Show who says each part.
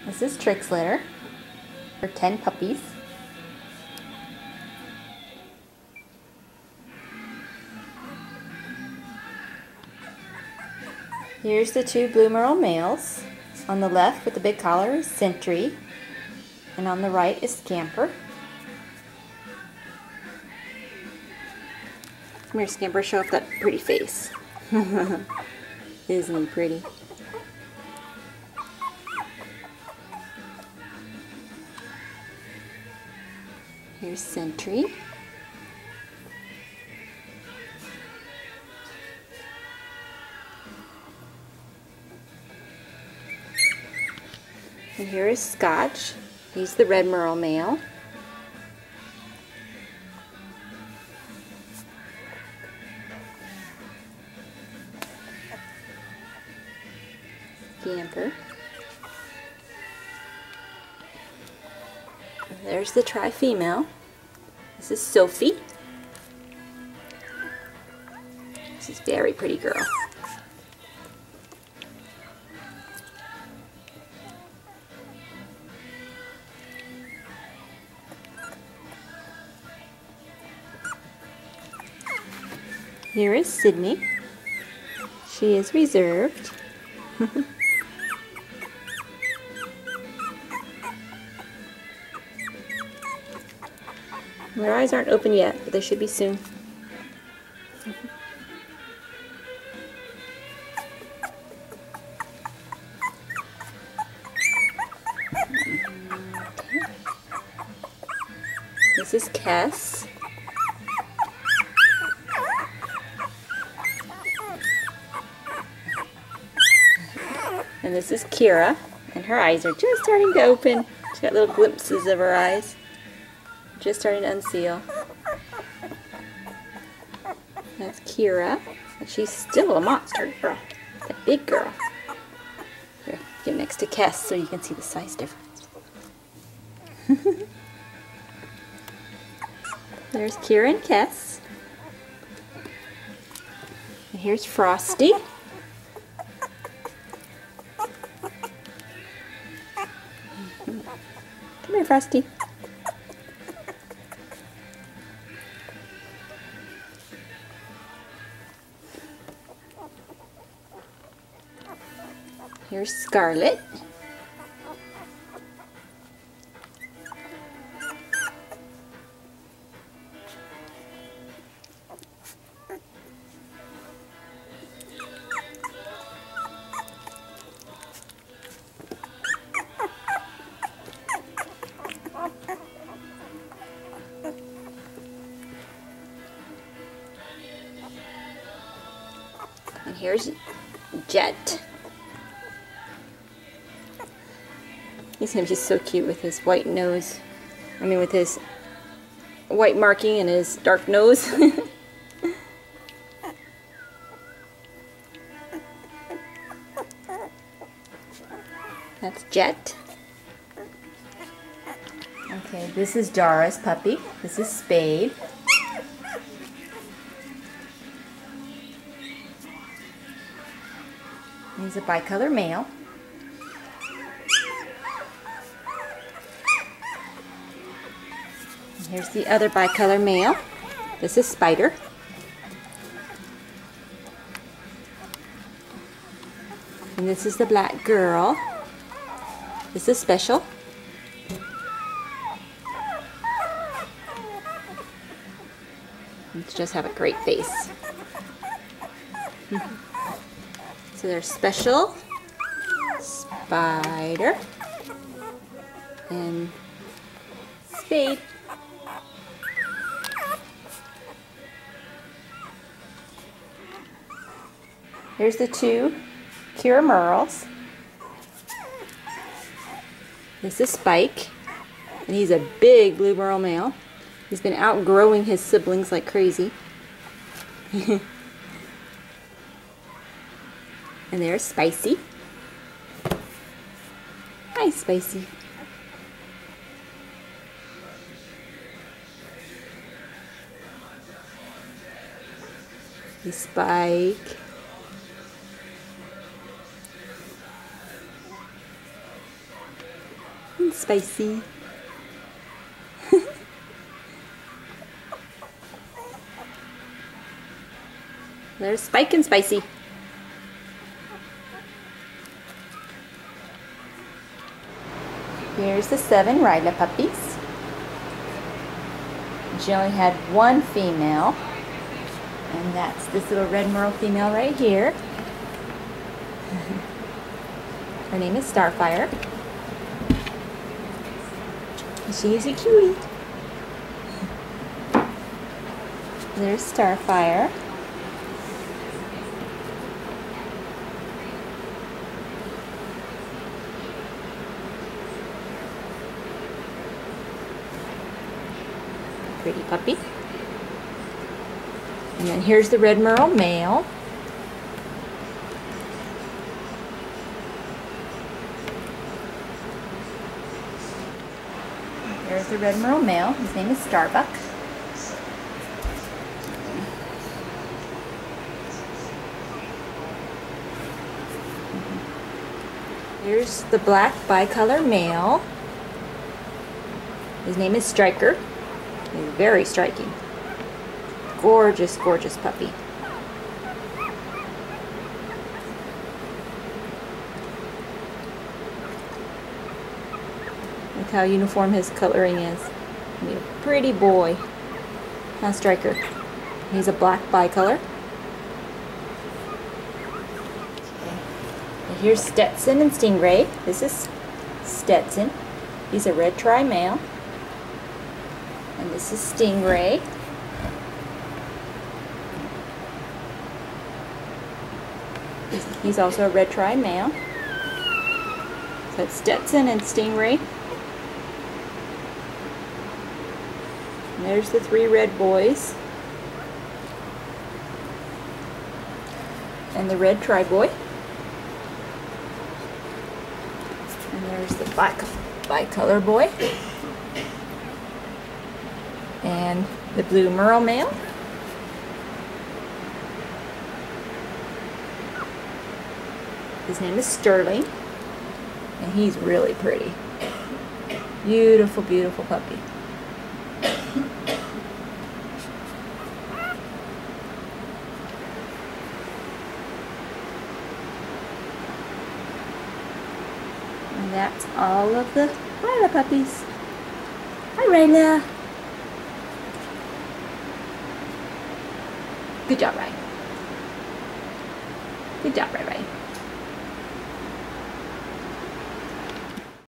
Speaker 1: This is Trix litter for 10 puppies. Here's the 2 Blue Merle males. On the left with the big collar is Sentry, and on the right is Scamper. Come here, Scamper, show off that pretty face. Isn't he pretty? Here's Sentry. And here is Scotch. He's the red merle male. Scamper. There's the tri-female. This is Sophie. This is a very pretty girl. Here is Sydney. She is reserved. Their eyes aren't open yet, but they should be soon. This is Kess. And this is Kira, and her eyes are just starting to open. She's got little glimpses of her eyes. Just starting to unseal. That's Kira, and she's still a monster girl. That big girl. Here, get next to Kess so you can see the size difference. There's Kira and Kess. And here's Frosty. Come here, Frosty. Here's Scarlet. And here's Jet. He's gonna be so cute with his white nose. I mean, with his white marking and his dark nose. That's Jet. Okay, this is Dara's puppy. This is Spade. He's a bicolor male. And here's the other bicolor male. This is Spider. And this is the black girl. This is Special. Let's just have a great face. So there's Special, Spider, and Spade. Here's the 2 Kira Merles. This is Spike, and he's a big blue merle male. He's been outgrowing his siblings like crazy. And there's Spicy. Hi, Spicy. He's Spike. and Spicy. There's Spike and Spicy. Here's the 7 Ryla puppies. She only had one female, and that's this little red merle female right here. Her name is Starfire. She is a cutie. There's Starfire. Pretty puppy. And then here's the red merle male. There's the red merle male. His name is Starbuck. Here's the black bicolor male. His name is Striker. He's very striking. Gorgeous, gorgeous puppy. Look how uniform his coloring is. He's a pretty boy. Now Striker. He's a black bicolor. And here's Stetson and Stingray. This is Stetson. He's a red tri-male. And this is Stingray. He's also a red tri-male. So it's Stetson and Stingray. And there's the 3 red boys. And the red tri-boy. And there's the black bicolor boy. And the blue merle male. His name is Sterling, and he's really pretty. Beautiful, beautiful puppy. And that's all of the Ryla puppies. Hi, Ryla. Good job, Ryan. Good job, Ryan.